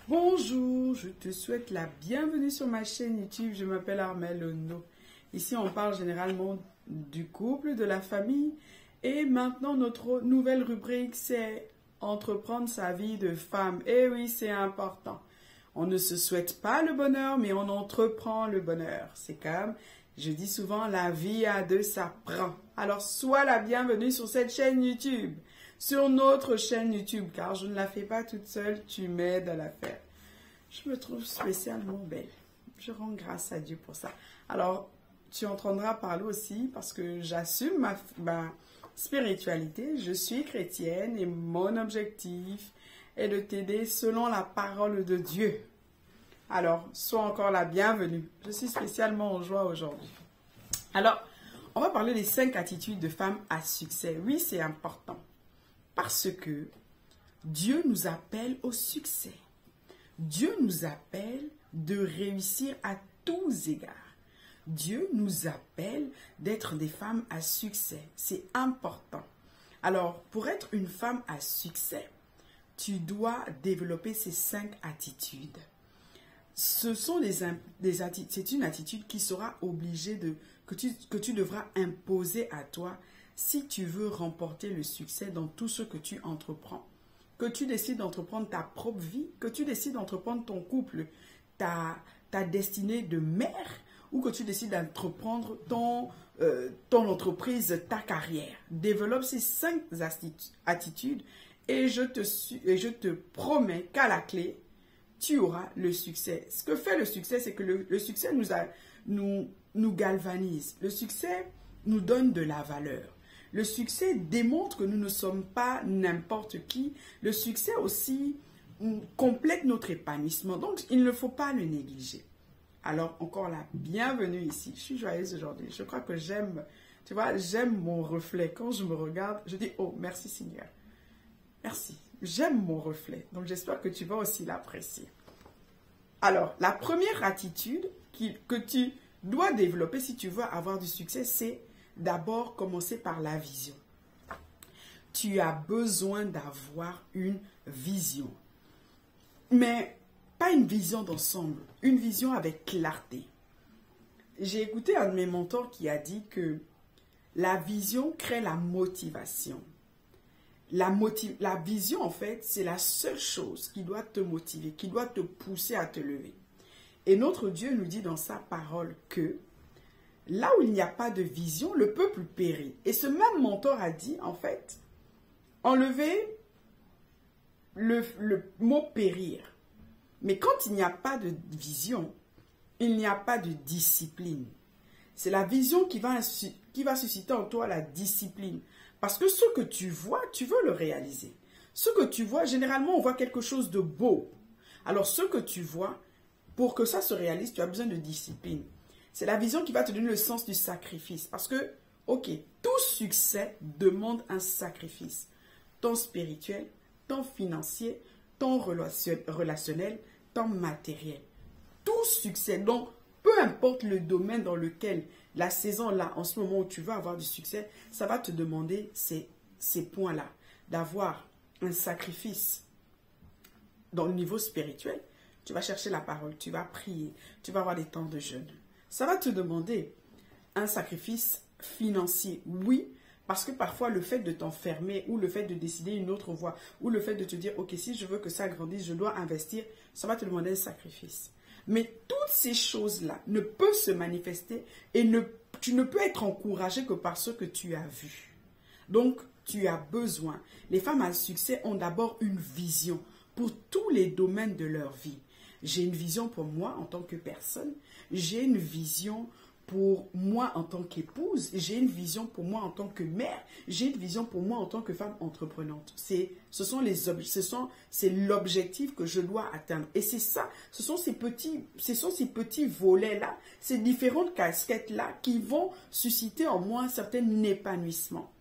Bonjour, je te souhaite la bienvenue sur ma chaîne YouTube. Je m'appelle Armelle Ono. Ici, on parle généralement du couple, de la famille. Et maintenant, notre nouvelle rubrique, c'est entreprendre sa vie de femme. Et oui, c'est important. On ne se souhaite pas le bonheur, mais on entreprend le bonheur. C'est comme, je dis souvent, la vie à deux, ça prend. Alors, sois la bienvenue sur cette chaîne YouTube. Sur notre chaîne YouTube, car je ne la fais pas toute seule, tu m'aides à la faire. Je me trouve spécialement belle. Je rends grâce à Dieu pour ça. Alors, tu entendras parler aussi parce que j'assume ma spiritualité. Je suis chrétienne et mon objectif est de t'aider selon la parole de Dieu. Alors, sois encore la bienvenue. Je suis spécialement en joie aujourd'hui. Alors, on va parler des 5 attitudes de femmes à succès. Oui, c'est important. Parce que Dieu nous appelle au succès. Dieu nous appelle de réussir à tous égards. Dieu nous appelle d'être des femmes à succès. C'est important. Alors, pour être une femme à succès, tu dois développer ces 5 attitudes. C'est une attitude qui sera obligée que tu devras imposer à toi si tu veux remporter le succès dans tout ce que tu entreprends. Que tu décides d'entreprendre ta propre vie, que tu décides d'entreprendre ton couple, ta destinée de mère, ou que tu décides d'entreprendre ton entreprise, ta carrière. Développe ces 5 attitudes et je te promets qu'à la clé, tu auras le succès. Ce que fait le succès, c'est que le succès nous galvanise. Le succès nous donne de la valeur. Le succès démontre que nous ne sommes pas n'importe qui. Le succès aussi complète notre épanouissement. Donc, il ne faut pas le négliger. Alors, encore la bienvenue ici. Je suis joyeuse aujourd'hui. Je crois que j'aime mon reflet. Quand je me regarde, je dis, oh, merci Seigneur. Merci. J'aime mon reflet. Donc, j'espère que tu vas aussi l'apprécier. Alors, la première attitude que tu dois développer si tu veux avoir du succès, c'est d'abord commencer par la vision. Tu as besoin d'avoir une vision. Mais pas une vision d'ensemble, une vision avec clarté. J'ai écouté un de mes mentors qui a dit que la vision crée la motivation. La vision, en fait, c'est la seule chose qui doit te motiver, qui doit te pousser à te lever. Et notre Dieu nous dit dans sa parole que là où il n'y a pas de vision, le peuple périt. Et ce même mentor a dit, en fait, enlevez le mot périr. Mais quand il n'y a pas de vision, il n'y a pas de discipline. C'est la vision qui va susciter en toi la discipline. Parce que ce que tu vois, tu veux le réaliser. Ce que tu vois, généralement, on voit quelque chose de beau. Alors, ce que tu vois, pour que ça se réalise, tu as besoin de discipline. C'est la vision qui va te donner le sens du sacrifice. Parce que, ok, tout succès demande un sacrifice. Tant spirituel, tant financier, tant relationnel, tant matériel. Tout succès, donc, peu importe le domaine dans lequel, la saison là, en ce moment où tu veux avoir du succès, ça va te demander ces points-là. D'avoir un sacrifice dans le niveau spirituel. Tu vas chercher la parole, tu vas prier, tu vas avoir des temps de jeûne. Ça va te demander un sacrifice financier, oui, parce que parfois le fait de t'enfermer ou le fait de décider une autre voie ou le fait de te dire, ok, si je veux que ça grandisse, je dois investir, ça va te demander un sacrifice. Mais toutes ces choses-là ne peuvent se manifester et tu ne peux être encouragé que par ce que tu as vu. Donc, tu as besoin. Les femmes à succès ont d'abord une vision pour tous les domaines de leur vie. J'ai une vision pour moi en tant que personne. J'ai une vision pour moi en tant qu'épouse. J'ai une vision pour moi en tant que mère. J'ai une vision pour moi en tant que femme entreprenante. C'est l'objectif que je dois atteindre. Et c'est ça, ce sont ces petits volets-là, ces différentes casquettes-là qui vont susciter en moi un certain épanouissement.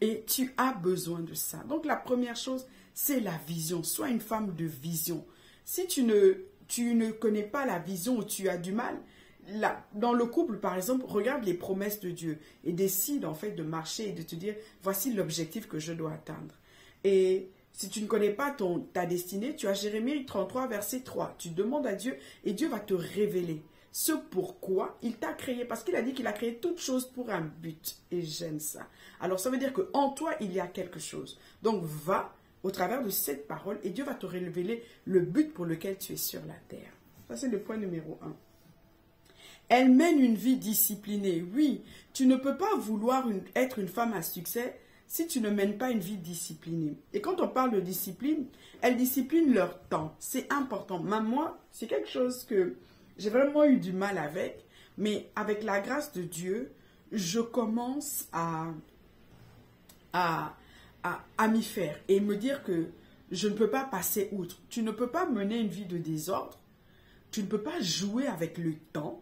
Et tu as besoin de ça. Donc la première chose, c'est la vision. Sois une femme de vision. Si tu ne connais pas la vision ou tu as du mal, là, dans le couple, par exemple, regarde les promesses de Dieu et décide en fait de marcher et de te dire, voici l'objectif que je dois atteindre. Et Si tu ne connais pas ta destinée, tu as Jérémie 33, verset 3. Tu demandes à Dieu et Dieu va te révéler ce pourquoi il t'a créé. Parce qu'il a dit qu'il a créé toute chose pour un but. Et j'aime ça. Alors ça veut dire qu'en toi, il y a quelque chose. Donc va au travers de cette parole et Dieu va te révéler le but pour lequel tu es sur la terre. Ça, c'est le point numéro 1. Elle mène une vie disciplinée. Oui, tu ne peux pas vouloir être une femme à succès si tu ne mènes pas une vie disciplinée. Et quand on parle de discipline, elles disciplinent leur temps. C'est important. Moi, c'est quelque chose que j'ai vraiment eu du mal avec. Mais avec la grâce de Dieu, je commence à m'y faire et me dire que je ne peux pas passer outre. Tu ne peux pas mener une vie de désordre. Tu ne peux pas jouer avec le temps.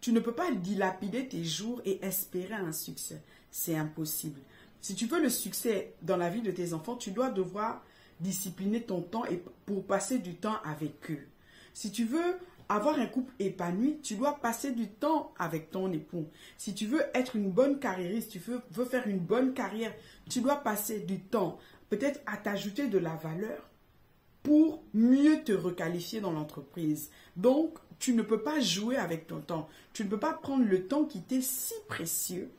Tu ne peux pas dilapider tes jours et espérer un succès. C'est impossible. Si tu veux le succès dans la vie de tes enfants, tu dois devoir discipliner ton temps pour passer du temps avec eux. Si tu veux avoir un couple épanoui, tu dois passer du temps avec ton époux. Si tu veux être une bonne carriériste, tu veux faire une bonne carrière, tu dois passer du temps, peut-être à t'ajouter de la valeur pour mieux te requalifier dans l'entreprise. Donc, tu ne peux pas jouer avec ton temps. Tu ne peux pas prendre le temps qui t'est si précieux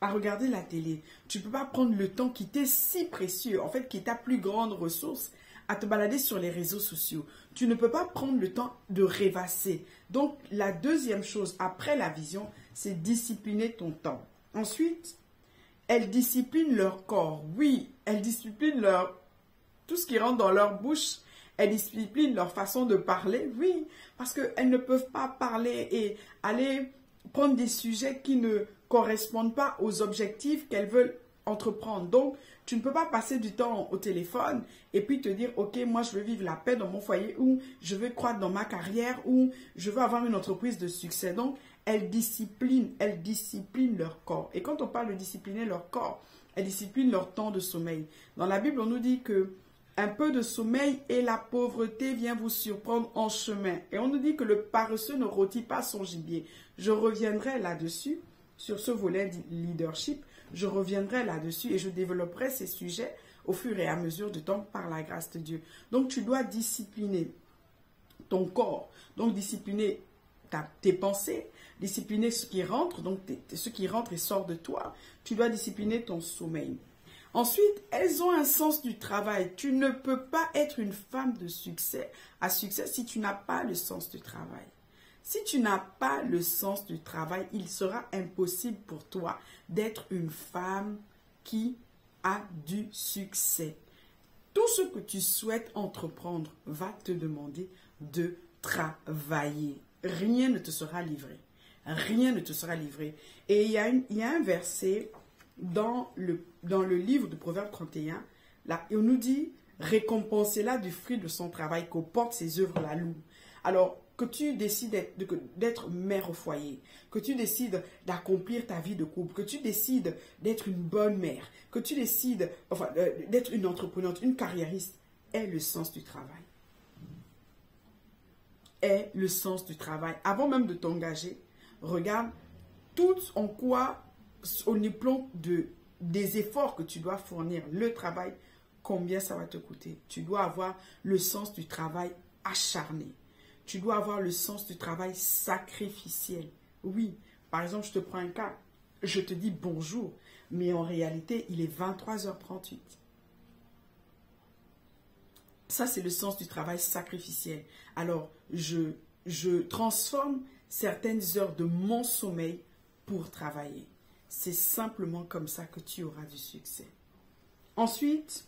à regarder la télé. Tu ne peux pas prendre le temps qui t'est si précieux, en fait, qui est ta plus grande ressource, à te balader sur les réseaux sociaux. Tu ne peux pas prendre le temps de rêvasser. Donc, la deuxième chose, après la vision, c'est discipliner ton temps. Ensuite, elles disciplinent leur corps. Oui, elles disciplinent tout ce qui rentre dans leur bouche. Elles disciplinent leur façon de parler. Oui, parce qu'elles ne peuvent pas parler et aller prendre des sujets qui ne correspondent pas aux objectifs qu'elles veulent entreprendre. Donc, tu ne peux pas passer du temps au téléphone et puis te dire, ok, moi je veux vivre la paix dans mon foyer ou je veux croître dans ma carrière ou je veux avoir une entreprise de succès. Donc, elles disciplinent leur corps. Et quand on parle de discipliner leur corps, elles disciplinent leur temps de sommeil. Dans la Bible, on nous dit que un peu de sommeil et la pauvreté vient vous surprendre en chemin. Et on nous dit que le paresseux ne rôtit pas son gibier. Je reviendrai là-dessus, sur ce volet leadership. Je reviendrai là-dessus et je développerai ces sujets au fur et à mesure du temps par la grâce de Dieu. Donc, tu dois discipliner ton corps. Donc, discipliner tes pensées, discipliner ce qui rentre, donc ce qui rentre et sort de toi. Tu dois discipliner ton sommeil. Ensuite, elles ont un sens du travail. Tu ne peux pas être une femme de succès à succès si tu n'as pas le sens du travail. Si tu n'as pas le sens du travail, il sera impossible pour toi d'être une femme qui a du succès. Tout ce que tu souhaites entreprendre va te demander de travailler. Rien ne te sera livré. Rien ne te sera livré. Et il y a un verset dans le livre de Proverbe 31, là, et on nous dit, récompensez-la du fruit de son travail, qu'au porte ses œuvres la louent. Alors, que tu décides d'être mère au foyer, que tu décides d'accomplir ta vie de couple, que tu décides d'être une bonne mère, que tu décides d'être une entreprenante, une carriériste, est le sens du travail. Est le sens du travail. Avant même de t'engager, regarde tout en quoi, au niveau des efforts que tu dois fournir, le travail, combien ça va te coûter. Tu dois avoir le sens du travail acharné. Tu dois avoir le sens du travail sacrificiel. Oui, par exemple, je te prends un cas. Je te dis bonjour, mais en réalité, il est 23h38. Ça, c'est le sens du travail sacrificiel. Alors, je transforme certaines heures de mon sommeil pour travailler. C'est simplement comme ça que tu auras du succès. Ensuite,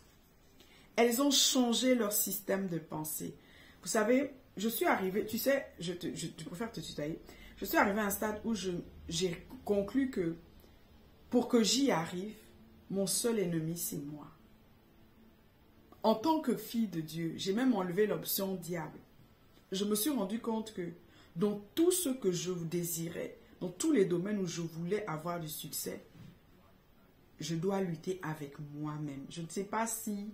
elles ont changé leur système de pensée. Vous savez, je suis arrivée, tu sais, je préfère te tutoyer. Je suis arrivée à un stade où j'ai conclu que pour que j'y arrive, mon seul ennemi, c'est moi. En tant que fille de Dieu, j'ai même enlevé l'option diable. Je me suis rendu compte que dans tout ce que je désirais, dans tous les domaines où je voulais avoir du succès, je dois lutter avec moi-même. Je ne sais pas si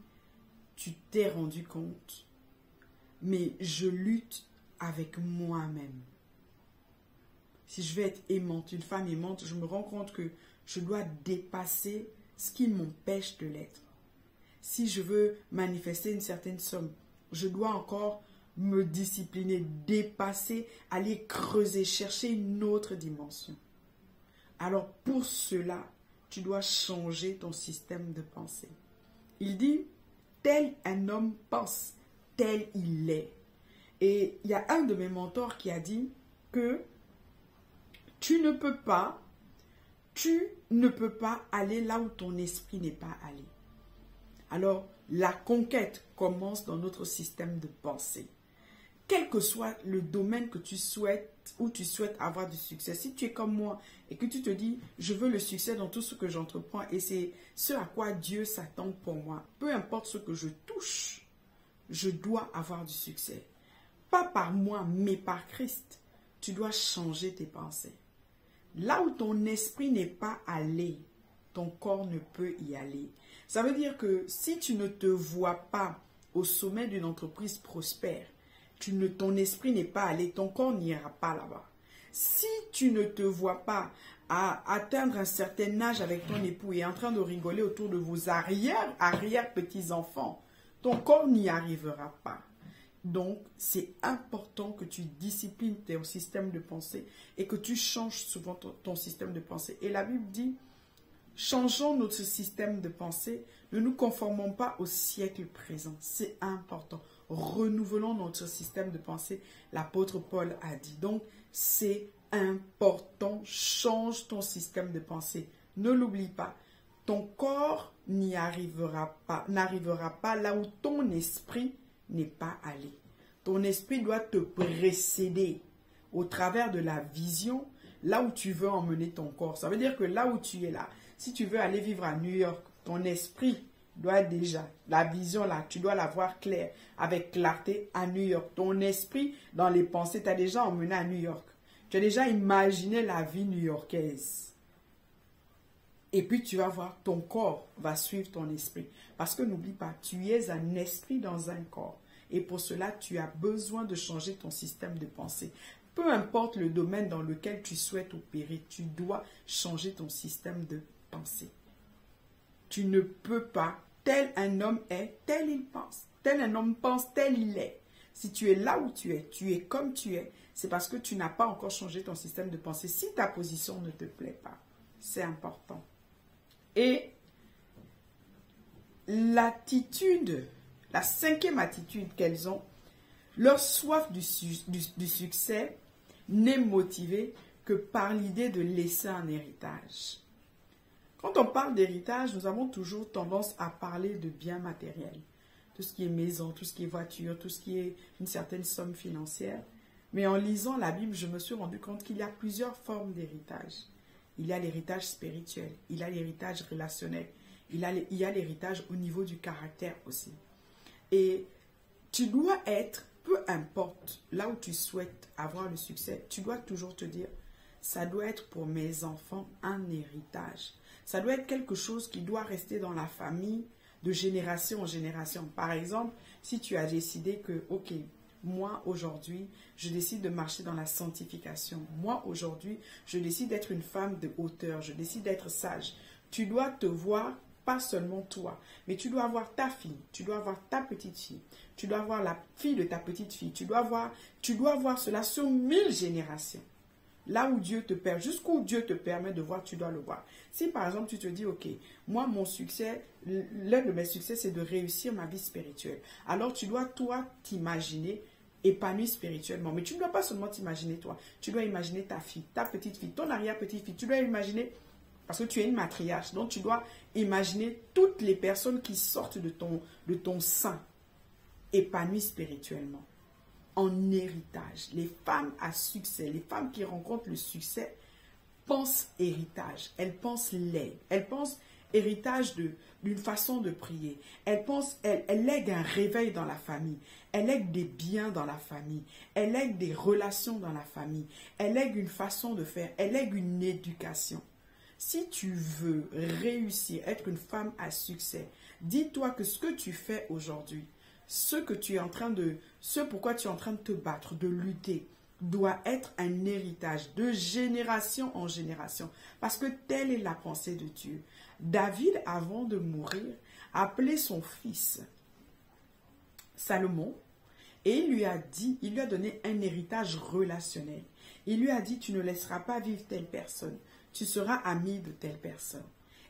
tu t'es rendu compte, mais je lutte avec moi-même. Si je veux être aimante, une femme aimante, je me rends compte que je dois dépasser ce qui m'empêche de l'être. si je veux manifester une certaine somme, je dois encore me discipliner, dépasser, aller creuser, chercher une autre dimension. Alors pour cela, tu dois changer ton système de pensée. Il dit, tel un homme pense, tel il est. Et il y a un de mes mentors qui a dit que tu ne peux pas aller là où ton esprit n'est pas allé. Alors, la conquête commence dans notre système de pensée. Quel que soit le domaine que tu souhaites, où tu souhaites avoir du succès, si tu es comme moi et que tu te dis, je veux le succès dans tout ce que j'entreprends et c'est ce à quoi Dieu s'attend pour moi, peu importe ce que je touche, je dois avoir du succès. Pas par moi, mais par Christ. Tu dois changer tes pensées. Là où ton esprit n'est pas allé, ton corps ne peut y aller. Ça veut dire que si tu ne te vois pas au sommet d'une entreprise prospère, ton esprit n'est pas allé, ton corps n'ira pas là-bas. Si tu ne te vois pas à atteindre un certain âge avec ton époux et en train de rigoler autour de vos arrière-petits-enfants, ton corps n'y arrivera pas. Donc, c'est important que tu disciplines ton système de pensée et que tu changes souvent ton système de pensée. Et la Bible dit, changeons notre système de pensée, ne nous conformons pas au siècle présent. C'est important. Renouvelons notre système de pensée, l'apôtre Paul a dit. Donc, c'est important. Change ton système de pensée. Ne l'oublie pas. Ton corps n'arrivera pas là où ton esprit n'est pas allé. Ton esprit doit te précéder au travers de la vision, là où tu veux emmener ton corps. Ça veut dire que là où tu es là, si tu veux aller vivre à New York, ton esprit doit déjà, la vision là, tu dois la voir claire, avec clarté à New York. Ton esprit, dans les pensées, t'as déjà emmené à New York. Tu as déjà imaginé la vie new-yorkaise. Et puis tu vas voir, ton corps va suivre ton esprit. Parce que n'oublie pas, tu es un esprit dans un corps. Et pour cela, tu as besoin de changer ton système de pensée. Peu importe le domaine dans lequel tu souhaites opérer, tu dois changer ton système de pensée. Tu ne peux pas, tel un homme est, tel il pense. Tel un homme pense, tel il est. Si tu es là où tu es comme tu es, c'est parce que tu n'as pas encore changé ton système de pensée. Si ta position ne te plaît pas, c'est important. Et l'attitude, la cinquième attitude qu'elles ont, leur soif du succès n'est motivée que par l'idée de laisser un héritage. Quand on parle d'héritage, nous avons toujours tendance à parler de biens matériels. Tout ce qui est maison, tout ce qui est voiture, tout ce qui est une certaine somme financière. Mais en lisant la Bible, je me suis rendu compte qu'il y a plusieurs formes d'héritage. Il y a l'héritage spirituel, il y a l'héritage relationnel, il y a l'héritage au niveau du caractère aussi. Et tu dois être, peu importe là où tu souhaites avoir le succès, tu dois toujours te dire, ça doit être pour mes enfants un héritage. Ça doit être quelque chose qui doit rester dans la famille de génération en génération. Par exemple, si tu as décidé que, ok, moi aujourd'hui, je décide de marcher dans la sanctification. Moi aujourd'hui, je décide d'être une femme de hauteur. Je décide d'être sage. Tu dois te voir, pas seulement toi, mais tu dois avoir ta fille, tu dois avoir ta petite fille, tu dois avoir la fille de ta petite fille. Tu dois voir cela sur 1000 générations. Là où Dieu te permet, jusqu'où Dieu te permet de voir, tu dois le voir. Si par exemple tu te dis, ok, moi mon succès, l'un de mes succès c'est de réussir ma vie spirituelle. Alors tu dois toi t'imaginer épanoui spirituellement. Mais tu ne dois pas seulement t'imaginer toi. Tu dois imaginer ta fille, ta petite fille, ton arrière-petite-fille. Tu dois imaginer, parce que tu es une matriarche, donc tu dois imaginer toutes les personnes qui sortent de ton sein épanouies spirituellement. En héritage. Les femmes à succès, les femmes qui rencontrent le succès pensent héritage, elles pensent legs, elles pensent héritage d'une façon de prier, elles lèguent un réveil dans la famille, elles lèguent des biens dans la famille, elles lèguent des relations dans la famille, elles lèguent une façon de faire, elles lèguent une éducation. Si tu veux réussir, être une femme à succès, dis-toi que ce que tu fais aujourd'hui, ce pourquoi tu es en train de te battre, de lutter, doit être un héritage de génération en génération. Parce que telle est la pensée de Dieu. David, avant de mourir, appelé son fils Salomon et il lui a donné un héritage relationnel. Il lui a dit, tu ne laisseras pas vivre telle personne, tu seras ami de telle personne.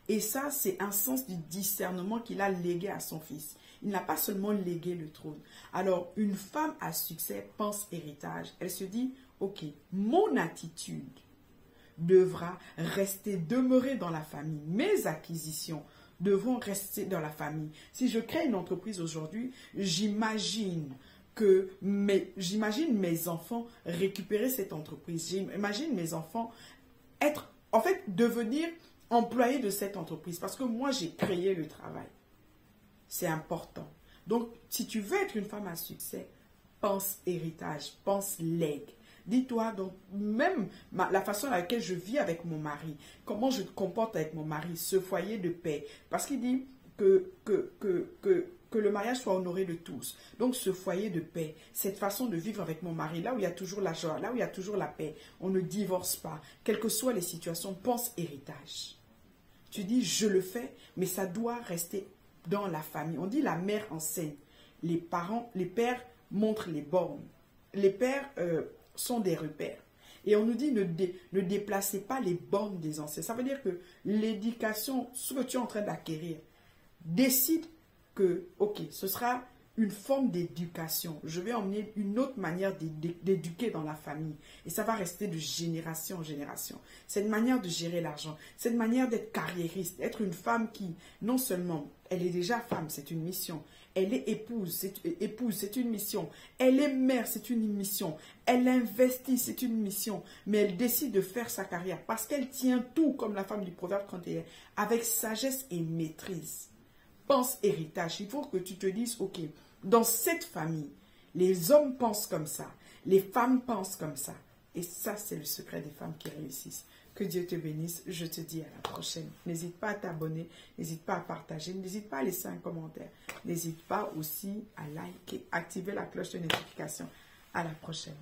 Et ça, c'est un sens du discernement qu'il a légué à son fils. Il n'a pas seulement légué le trône. Alors, une femme à succès pense héritage. Elle se dit, ok, mon attitude devra demeurer dans la famille. Mes acquisitions devront rester dans la famille. Si je crée une entreprise aujourd'hui, j'imagine mes enfants récupérer cette entreprise. J'imagine mes enfants devenir employés de cette entreprise parce que moi, j'ai créé le travail. C'est important. Donc, si tu veux être une femme à succès, pense héritage, pense legs. Dis-toi, donc, même la façon dans laquelle je vis avec mon mari, comment je me comporte avec mon mari, ce foyer de paix. Parce qu'il dit que le mariage soit honoré de tous. Donc, ce foyer de paix, cette façon de vivre avec mon mari, là où il y a toujours la joie, là où il y a toujours la paix, on ne divorce pas. Quelles que soient les situations, pense héritage. Tu dis, je le fais, mais ça doit rester dans la famille. On dit la mère enseigne. Les pères montrent les bornes. Les pères sont des repères. Et on nous dit ne déplacez pas les bornes des anciens. Ça veut dire que l'éducation, ce que tu es en train d'acquérir, décide que, ok, ce sera une forme d'éducation. Je vais emmener une autre manière d'éduquer dans la famille. Et ça va rester de génération en génération. C'est une manière de gérer l'argent. C'est une manière d'être carriériste. Être une femme qui, non seulement, elle est déjà femme, c'est une mission. Elle est épouse, c'est une mission. Elle est mère, c'est une mission. Elle investit, c'est une mission. Mais elle décide de faire sa carrière parce qu'elle tient tout, comme la femme du Proverbe 31, avec sagesse et maîtrise. Pense héritage. Il faut que tu te dises, ok, dans cette famille, les hommes pensent comme ça, les femmes pensent comme ça. Et ça, c'est le secret des femmes qui réussissent. Que Dieu te bénisse. Je te dis à la prochaine. N'hésite pas à t'abonner, n'hésite pas à partager, n'hésite pas à laisser un commentaire. N'hésite pas aussi à liker, activer la cloche de notification. À la prochaine.